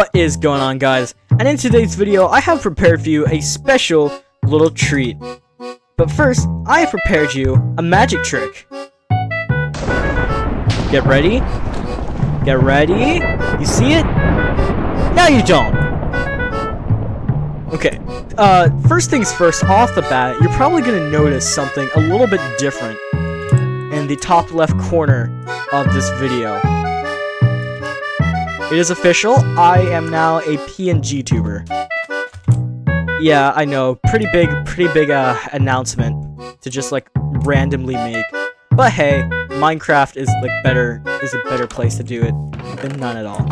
What is going on, guys? And in today's video, I have prepared for you a special little treat. But first, I have prepared you a magic trick. Get ready. Get ready. You see it? Now you don't. Okay. First things first, off the bat, you're probably gonna notice something a little bit different in the top left corner of this video. It is official, I am now a PNG tuber. Yeah, I know, pretty big announcement to just like randomly make. But hey, Minecraft is a better place to do it than none at all.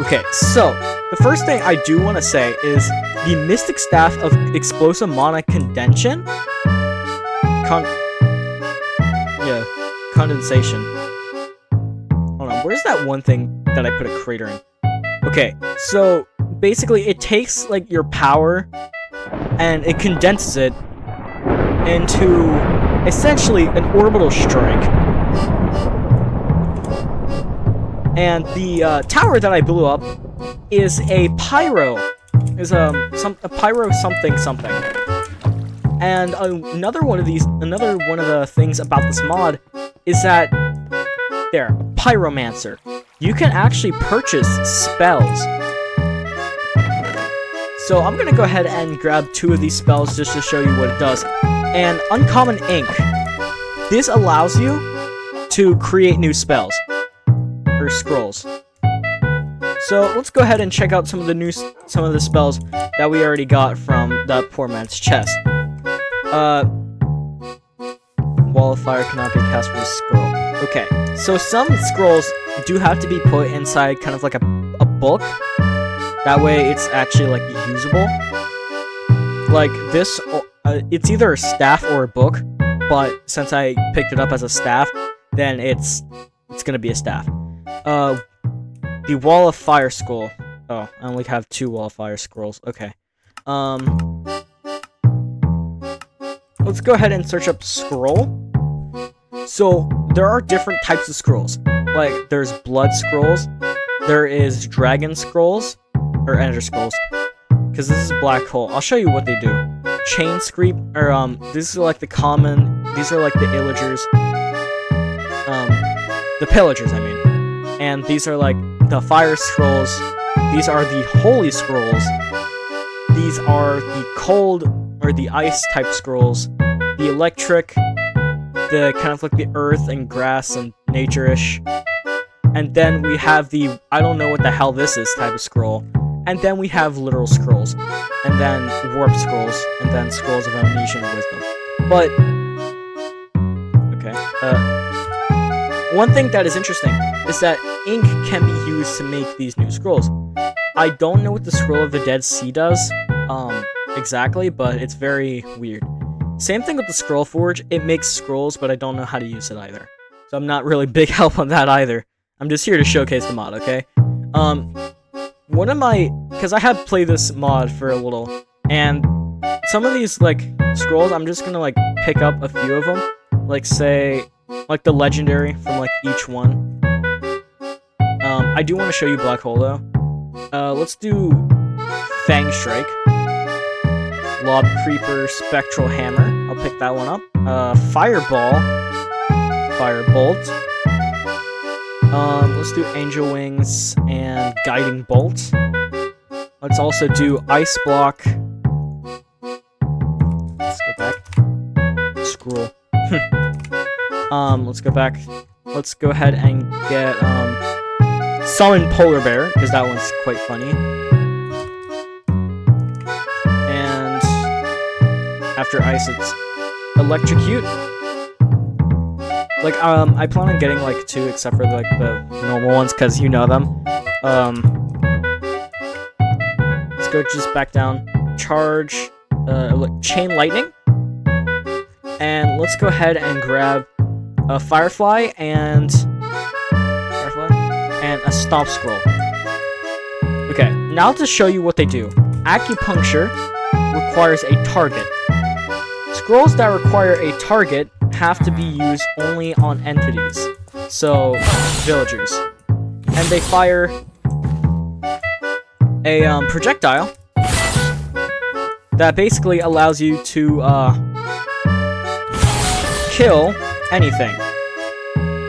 Okay, so the first thing I do want to say is the Mystic Staff of Explosive Mana Condensation. Condensation. Hold on, where's that one thing that I put a crater in? Okay, so basically it takes like your power and it condenses it into essentially an orbital strike. And the tower that I blew up is a pyro. A pyro something. And another one of the things about this mod is that pyromancer. You can actually purchase spells. So I'm gonna go ahead and grab 2 of these spells just to show you what it does. And Uncommon Ink. This allows you to create new spells or scrolls. So let's go ahead and check out some of the spells that we already got from that poor man's chest. Wall of Fire cannot be cast from a scroll. Okay, so some scrolls do have to be put inside kind of like a book. That way it's actually like usable. Like this, it's either a staff or a book, but since I picked it up as a staff, then it's gonna be a staff. The Wall of Fire scroll. Oh, I only have 2 Wall of Fire scrolls. Okay. Let's go ahead and search up scroll. So there are different types of scrolls. Like there's blood scrolls, there is dragon scrolls, or ender scrolls. Because this is black hole. I'll show you what they do. Chain screep, or these are like the common. These are like the illagers. The pillagers, I mean. And these are like the fire scrolls. These are the holy scrolls. These are the cold or the ice type scrolls. The electric, the kind of like the earth and grass and nature-ish. And then we have the I don't know what the hell this is type of scroll. And then we have literal scrolls. And then warp scrolls. And then scrolls of amnesia and wisdom. But okay. One thing that is interesting is that ink can be used to make these new scrolls. I don't know what the Scroll of the Dead Sea does exactly, but it's very weird. Same thing with the Scroll Forge. It makes scrolls, but I don't know how to use it either. So I'm not really big help on that either. I'm just here to showcase the mod, okay? Because I have played this mod for a little, and some of these, like, scrolls, I'm just gonna, like, pick up a few of them. Like, say, like the legendary from, like, each one. I do want to show you Black Hole, though. Let's do Fang Strike. Lob Creeper, Spectral Hammer. I'll pick that one up. Fireball. Firebolt. Let's do Angel Wings and Guiding Bolt. Let's also do Ice Block. Let's go back. Scroll. Let's go back. Let's go ahead and get, Summon Polar Bear, because that one's quite funny. And after Ice, it's Electrocute. Like, I plan on getting, like, 2, except for, like, the normal ones, because you know them. Let's go just back down. Charge, Chain Lightning. And let's go ahead and grab a Firefly and a Stomp Scroll. Okay, now to show you what they do. Acupuncture requires a target. Scrolls that require a target have to be used only on entities. So, villagers. And they fire a projectile that basically allows you to kill anything.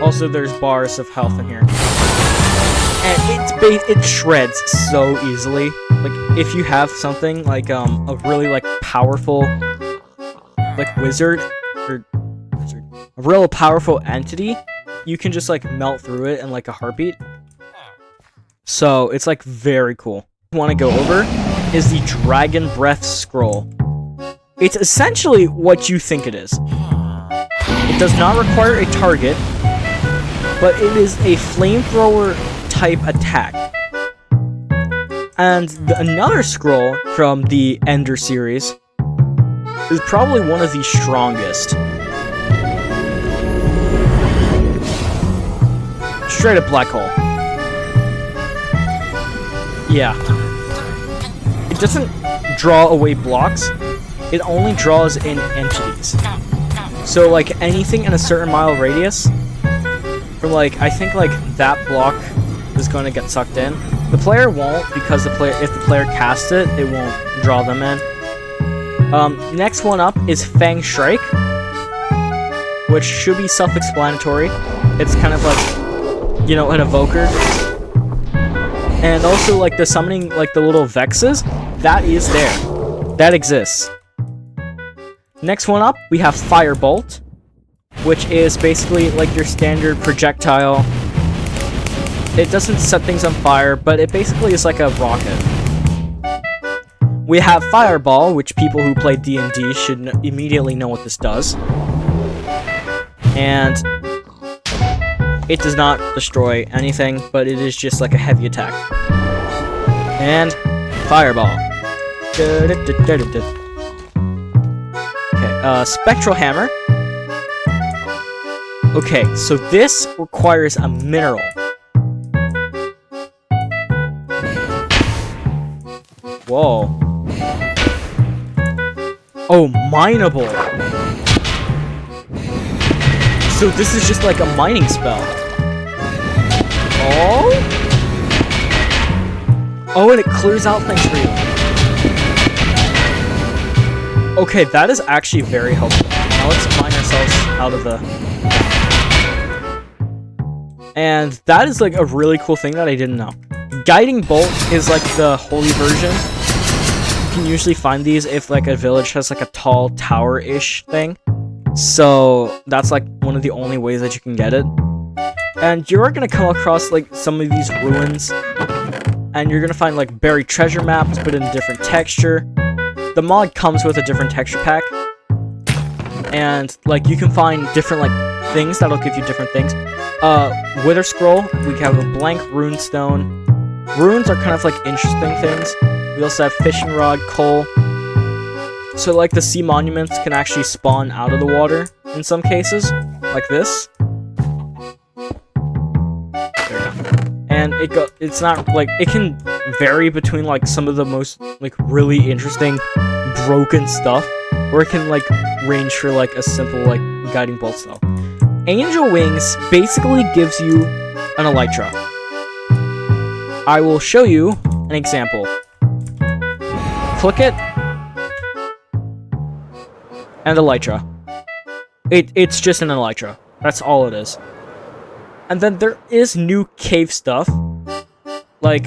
Also, there's bars of health in here, and it shreds so easily. Like if you have something like a really like powerful like wizard or a real powerful entity, you can just like melt through it in like a heartbeat. So it's like very cool. Want to go over is the Dragon Breath Scroll. It's essentially what you think it is. It does not require a target, but it is a flamethrower type attack. And another scroll from the Ender series is probably one of the strongest. Straight up black hole. Yeah. It doesn't draw away blocks, it only draws in entities. So like anything in a certain mile radius, from like, I think like that block is going to get sucked in. The player won't, because if the player casts it, it won't draw them in. Next one up is Fang Strike, which should be self-explanatory. It's kind of like, you know, an evoker. And also like the summoning, like the little Vexes, that is there. That exists. Next one up, we have Firebolt, which is basically like your standard projectile. It doesn't set things on fire, but it basically is like a rocket. We have Fireball, which people who play D&D should immediately know what this does. And it does not destroy anything, but it is just like a heavy attack. And Fireball. Okay, Spectral Hammer. Okay, so this requires a mineral. Whoa. Oh, mineable. So this is just like a mining spell. Oh? Oh, and it clears out things for you. Okay, that is actually very helpful. Now let's mine ourselves out of the... And that is like a really cool thing that I didn't know. Guiding Bolt is like the holy version. You can usually find these if like a village has like a tall tower-ish thing. So that's like one of the only ways that you can get it. And you're gonna come across like some of these ruins, and you're gonna find like buried treasure maps but in a different texture. The mod comes with a different texture pack, and like you can find different like things that'll give you different things. Wither Scroll, we have a blank rune stone. Runes are kind of like interesting things. We also have fishing rod, coal. So like the sea monuments can actually spawn out of the water in some cases, like this. And it's not like, it can vary between like some of the most like really interesting broken stuff, or it can like range for like a simple like guiding bolt spell. Angel Wings basically gives you an elytra. I will show you an example. Click it, and elytra. It's just an elytra. That's all it is. And then there is new cave stuff, like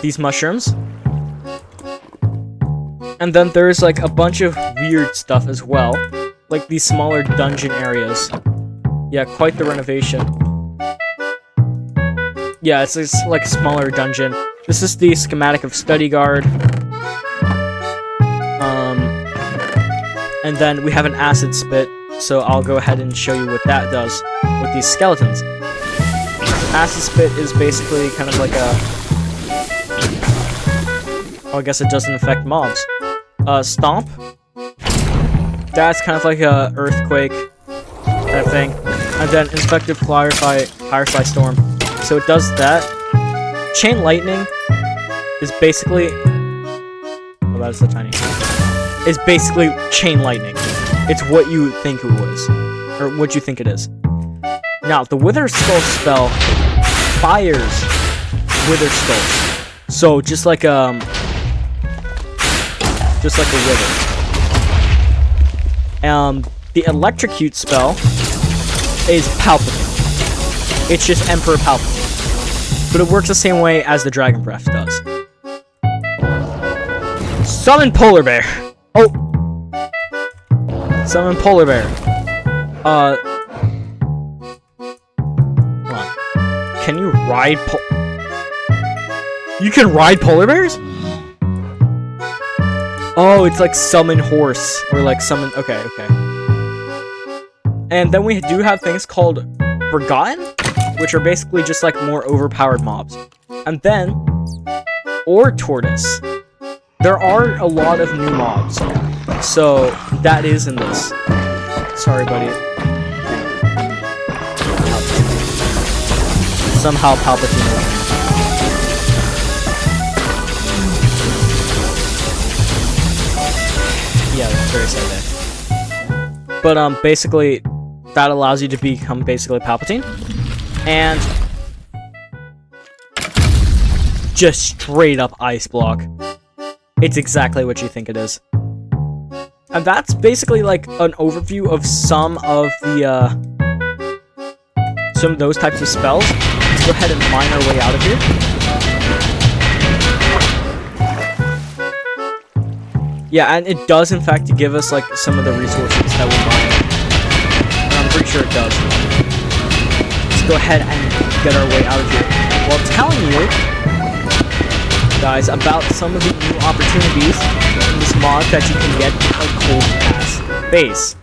these mushrooms. And then there's like a bunch of weird stuff as well, like these smaller dungeon areas. Yeah, quite the renovation. Yeah, it's like a smaller dungeon. This is the schematic of Study Guard. And then we have an acid spit, so I'll go ahead and show you what that does with these skeletons. Acid spit is basically kind of like a... Oh, I guess it doesn't affect mobs. Stomp. That's kind of like a earthquake kind of thing. And then Infected Firefly Storm. So it does that. Chain Lightning is basically... Oh, that is so tiny. Is basically Chain Lightning. It's what you think it was. Or what you think it is. Now, the Wither Skull spell fires Wither Skulls. So just like a wither. The electrocute spell is Palpatine. It's just Emperor Palpatine. But it works the same way as the Dragon Breath does. Summon Polar Bear! Oh! Summon Polar Bear. Hold on. Can you ride You can ride polar bears? Oh, it's like summon horse. Or like summon... Okay, okay. And then we do have things called Forgotten, which are basically just like more overpowered mobs. And then... Or Tortoise. There are a lot of new mobs. So, that is in this. Sorry, buddy. Somehow Palpatine. Yeah, that's very sad there. But basically, that allows you to become basically Palpatine, and just straight up ice block. It's exactly what you think it is. And that's basically like an overview of some of those types of spells. Let's go ahead and mine our way out of here. Yeah, and it does in fact give us like some of the resources that we mine. And I'm pretty sure it does. Let's go ahead and get our way out of here while telling you guys about some of the new opportunities in this mod that you can get a cold pass base.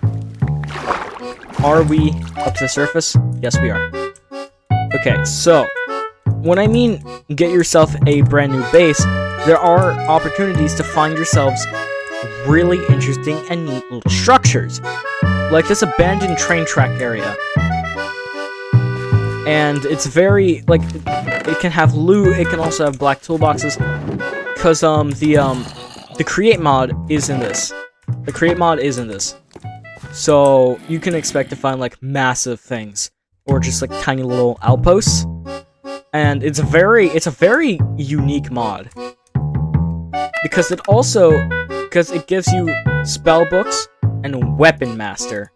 Are we up to the surface? Yes, we are. Okay, so when I mean get yourself a brand new base, there are opportunities to find yourselves really interesting and neat little structures, like this abandoned train track area. And it's very, like, it can have loot, it can also have black toolboxes, because the create mod is in this. The create mod is in this. So you can expect to find like massive things, or just like tiny little outposts. And it's a very unique mod. Because it gives you spell books and weapon master,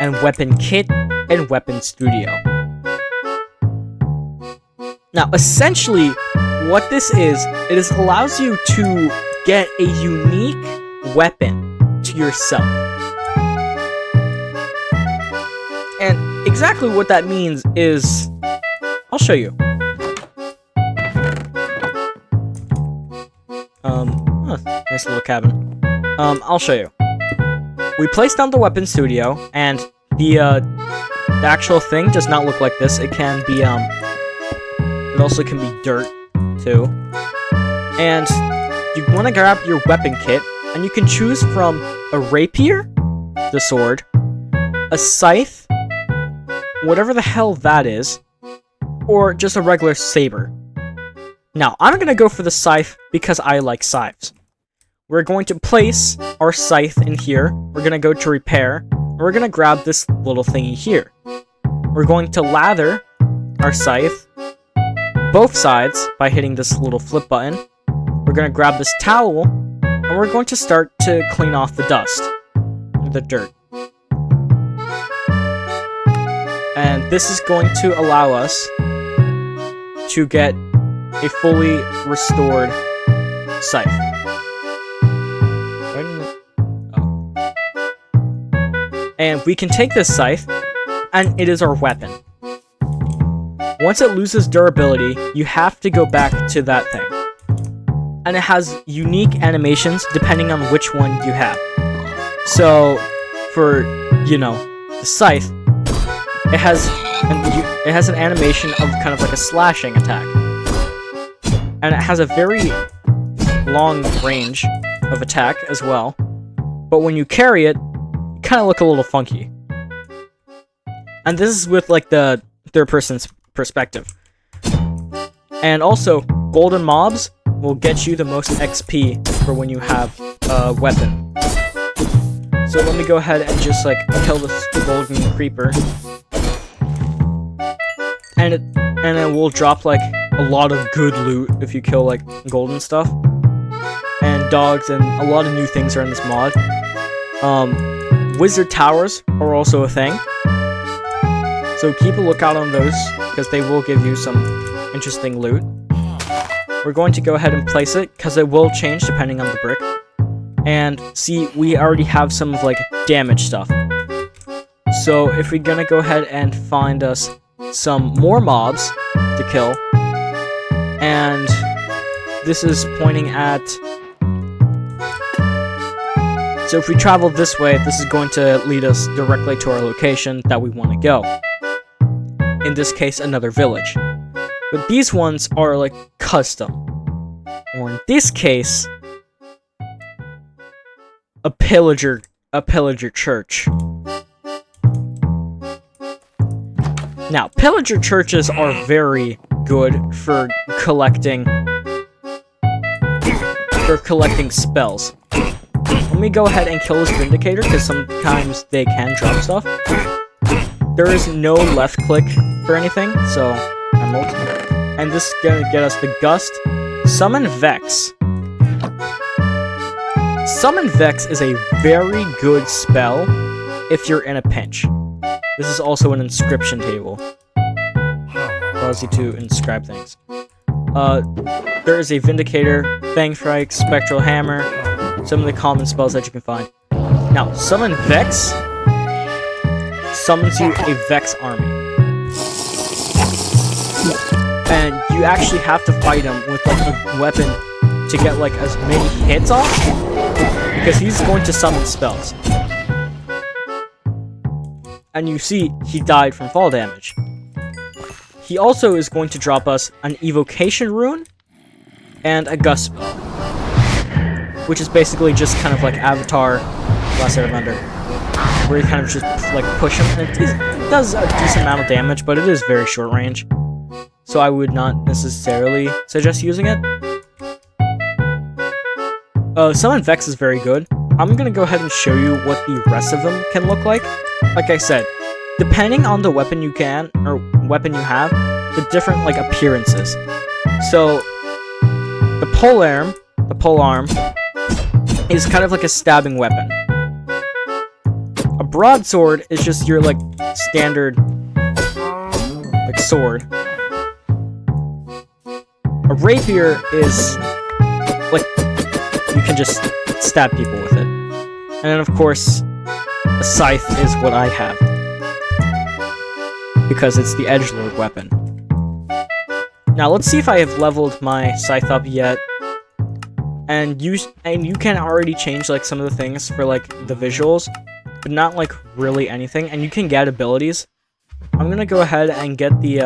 and weapon kit and weapon studio. Now, essentially, what this is, it allows you to get a unique weapon to yourself. And exactly what that means is, I'll show you. Nice little cabin. I'll show you. We placed down the weapon studio, and the actual thing does not look like this. It can be, it also can be dirt, too. And you want to grab your weapon kit, and you can choose from a rapier, the sword, a scythe, whatever the hell that is, or just a regular saber. Now, I'm going to go for the scythe because I like scythes. We're going to place our scythe in here. We're going to go to repair. And we're going to grab this little thingy here. We're going to lather our scythe both sides by hitting this little flip button. We're going to grab this towel, and we're going to start to clean off the dust, the dirt. And this is going to allow us to get a fully restored scythe. And we can take this scythe, and it is our weapon. Once it loses durability, you have to go back to that thing. And it has unique animations depending on which one you have. So, for, the scythe, it has an animation of kind of like a slashing attack. And it has a very long range of attack as well. But when you carry it, you kind of look a little funky. And this is with like the third person's perspective. And also, golden mobs will get you the most XP for when you have a weapon. So let me go ahead and just like kill this golden creeper. And it will drop like a lot of good loot if you kill, like, golden stuff. And dogs, and a lot of new things are in this mod. Wizard towers are also a thing. So keep a lookout on those, because they will give you some interesting loot. We're going to go ahead and place it, because it will change depending on the brick. And see, we already have some of, like, damage stuff. So if we're gonna go ahead and find us some more mobs to kill, and this is pointing at... So if we travel this way, this is going to lead us directly to our location that we want to go. In this case, another village. But these ones are, like, custom. Or in this case, a pillager church. Now, pillager churches are very good for collecting spells. Let me go ahead and kill this Vindicator, because sometimes they can drop stuff. There is no left click for anything, so emerald. And this is gonna get us the Gust. Summon Vex. Summon Vex is a very good spell if you're in a pinch. This is also an inscription table. Allows you to inscribe things. There is a Vindicator, Fang Strike, Spectral Hammer, some of the common spells that you can find. Now, Summon Vex summons you a Vex army. And you actually have to fight him with, like, a weapon to get, like, as many hits off, because he's going to summon spells. And you see, he died from fall damage. He also is going to drop us an Evocation Rune and a Gust spell, which is basically just kind of like Avatar Last Airbender, where you kind of just, like, push him, and it does a decent amount of damage, but it is very short range, so I would not necessarily suggest using it. Summon Vex is very good. I'm gonna go ahead and show you what the rest of them can look like. Like I said, depending on the weapon you have, the different, like, appearances. So, the polearm is kind of like a stabbing weapon. A broadsword is just your, like, standard, like, sword. A rapier is, like, you can just stab people with it. And then, of course, a scythe is what I have, because it's the edgelord weapon. Now, let's see if I have leveled my scythe up yet. And you can already change, like, some of the things for, like, the visuals, but not, like, really anything. And you can get abilities. I'm gonna go ahead and get the,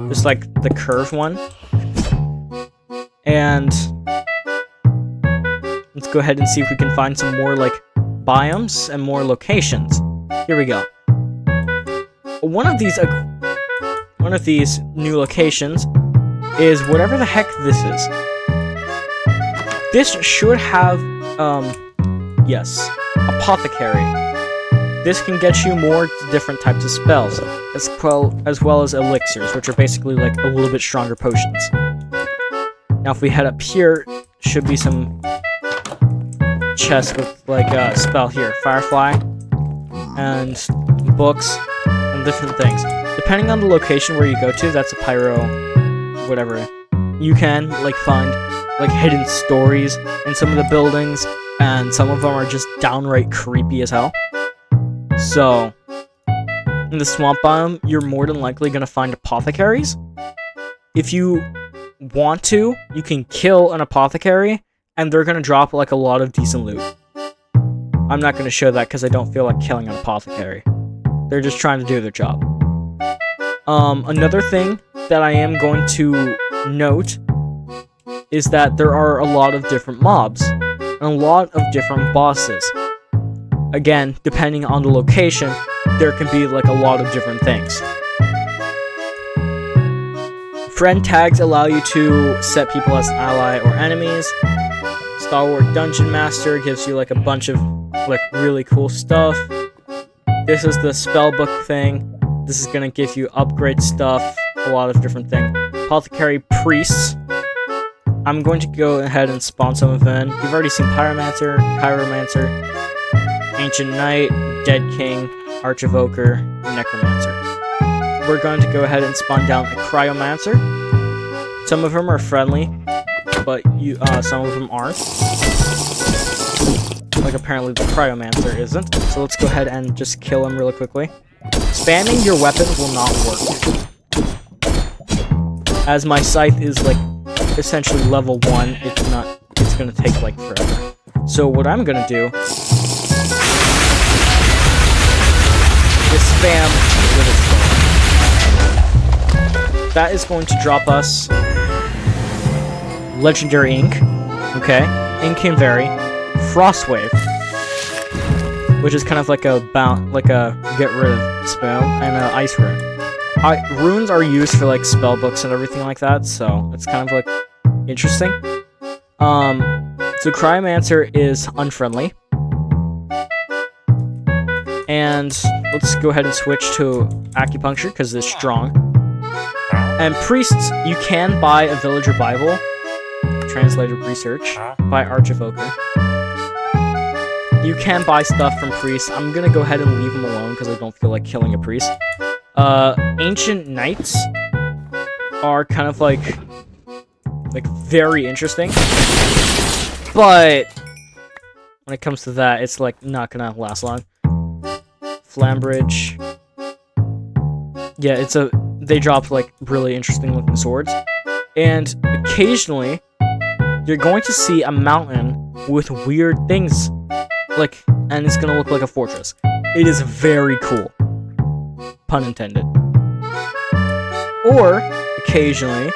just, like, the curve one. And let's go ahead and see if we can find some more, like, biomes and more locations. Here we go. One of these new locations is whatever the heck this is. This should have, yes, Apothecary. This can get you more different types of spells, as well as elixirs, which are basically, like, a little bit stronger potions. Now, if we head up here, should be some chests with, like, a spell here. Firefly, and books, and different things. Depending on the location where you go to, that's a pyro, whatever. You can, like, find, like, hidden stories in some of the buildings, and some of them are just downright creepy as hell. So, in the swamp biome, you're more than likely gonna find apothecaries. If you want to, you can kill an apothecary, and they're gonna drop, like, a lot of decent loot. I'm not gonna show that because I don't feel like killing an apothecary. They're just trying to do their job. Another thing that I am going to note is that there are a lot of different mobs, and a lot of different bosses. Again, depending on the location, there can be, like, a lot of different things. Friend tags allow you to set people as ally or enemies. Stalwart Dungeon Master gives you, like, a bunch of, like, really cool stuff. This is the spellbook thing. This is gonna give you upgrade stuff, a lot of different things. Apothecary Priests. I'm going to go ahead and spawn some of them. You've already seen Pyromancer, Chiromancer, Ancient Knight, Dead King, Archivoker, Necromancer. We're going to go ahead and spawn down a Cryomancer. Some of them are friendly, but some of them aren't. Like apparently the Cryomancer isn't. So let's go ahead and just kill him really quickly. Spamming your weapon will not work. As my scythe is like essentially level 1, it's gonna take like forever. So what I'm gonna do is spam with its goal. That is going to drop us Legendary Ink. Okay. Ink can vary. Frostwave, which is kind of like a get rid of spell, and Ice Rune. Runes are used for like spell books and everything like that, so it's kind of like interesting. So Cryomancer is unfriendly, and let's go ahead and switch to Acupuncture because it's strong. And Priests, you can buy a Villager Bible, translated research by Archivoker. You can buy stuff from Priests. I'm gonna go ahead and leave them alone because I don't feel like killing a Priest. Ancient Knights are kind of like very interesting, but when it comes to that, it's like not gonna last long. Flambridge, yeah, they drop like really interesting looking swords, and occasionally you're going to see a mountain with weird things. And it's gonna look like a fortress. It is very cool. Pun intended. Or, occasionally,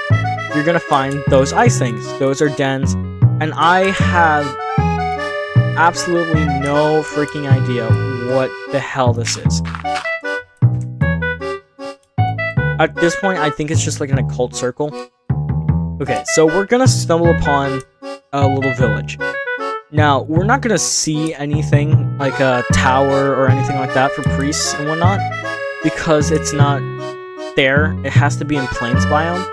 you're gonna find those ice things. Those are dens. And I have absolutely no freaking idea what the hell this is. At this point, I think it's just like an occult circle. Okay, so we're gonna stumble upon a little village. Now, we're not gonna see anything like a tower or anything like that for priests and whatnot, because it's not there. It has to be in Plains biome.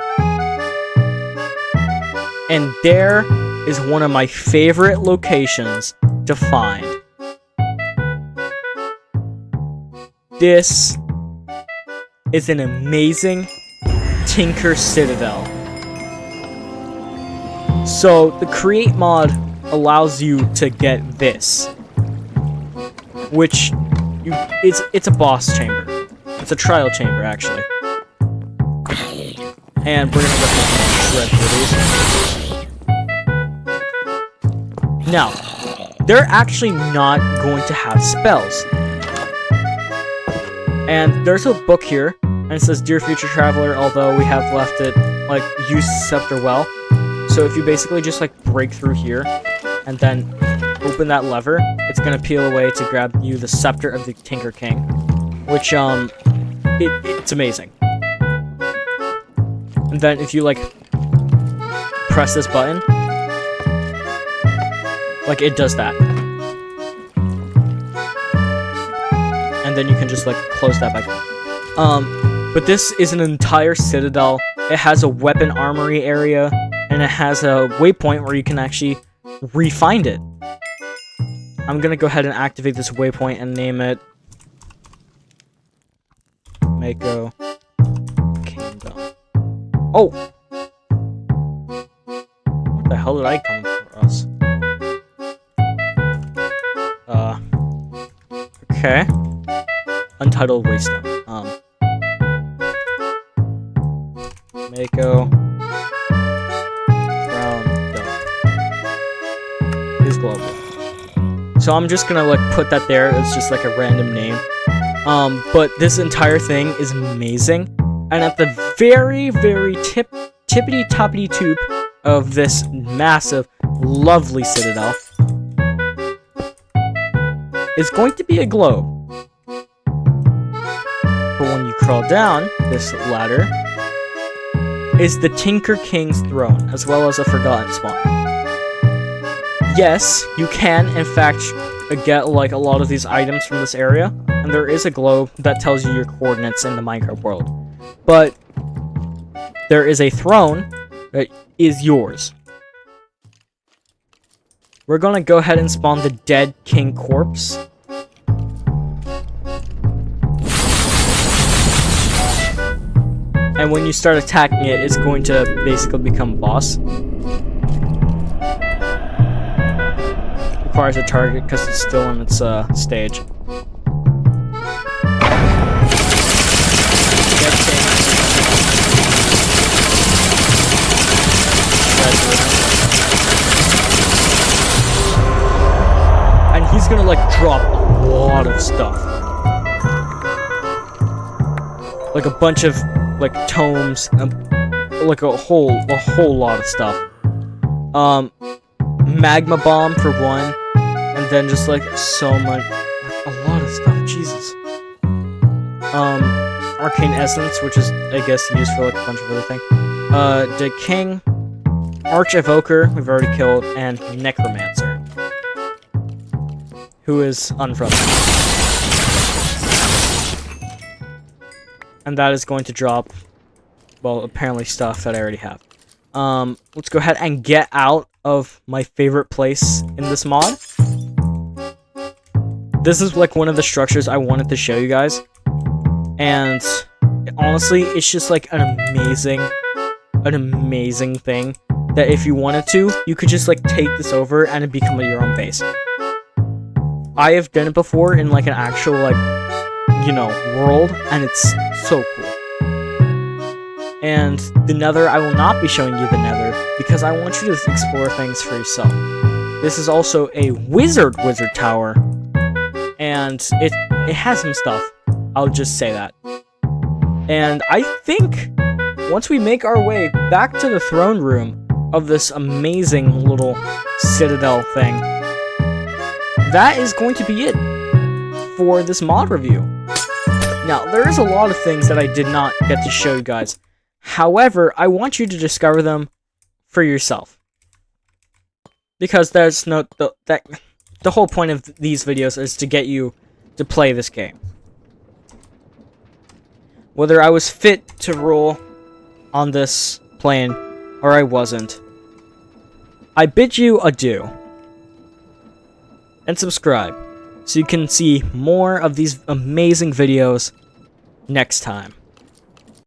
And there is one of my favorite locations to find. This is an amazing Tinker Citadel. So, the Create mod allows you to get this, which it's a boss chamber. It's a trial chamber, actually. And we're gonna get this shred for these. Now, they're actually not going to have spells. And there's a book here, and it says, "Dear future traveler, although we have left it, use the scepter well." So if you basically just, break through here, and then open that lever, it's gonna peel away to grab you the Scepter of the Tinker King. Which, it's amazing. And then if you, press this button, it does that. And then you can just, close that back. But this is an entire citadel. It has a weapon armory area, and it has a waypoint where you can actually re-find it. I'm gonna go ahead and activate this waypoint and name it Mahou Kingdom. Oh! What the hell did I come across? Okay. Untitled Waystone. Mahou Crown Dome is global. So I'm just gonna put that there. It's just a random name. But this entire thing is amazing. And at the very, very tippity-toppity-toop of this massive, lovely citadel is going to be a globe. But when you crawl down this ladder is the Tinker King's throne, as well as a forgotten spawner. Yes, you can, in fact, get, a lot of these items from this area, and there is a globe that tells you your coordinates in the Minecraft world. But there is a throne that is yours. We're gonna go ahead and spawn the dead king corpse. And when you start attacking it, it's going to basically become a boss. Requires a target because it's still in its stage. And he's gonna like drop a lot of stuff. Like a bunch of like tomes, like a whole lot of stuff. Magma bomb for one, and then just like so much, like, a lot of stuff. Jesus. Arcane essence, which is I guess used for like a bunch of other things. The king, arch evoker, we've already killed, and necromancer, who is unfriendly. And that is going to drop, well, apparently stuff that I already have. Let's go ahead and get out of my favorite place in this mod. This is like one of the structures I wanted to show you guys. And honestly, it's just like an amazing thing that if you wanted to, you could just like take this over and it become your own base. I have done it before in like an actual like, you know, world, and it's so cool. And the Nether, I will not be showing you the Nether because I want you to explore things for yourself. This is also a wizard tower, and it has some stuff. I'll just say that. And I think once we make our way back to the throne room of this amazing little citadel thing, that is going to be it for this mod review. Now, there is a lot of things that I did not get to show you guys. However, I want you to discover them for yourself. Because there's no the whole point of these videos is to get you to play this game. Whether I was fit to rule on this plane or I wasn't, I bid you adieu. And subscribe so you can see more of these amazing videos next time.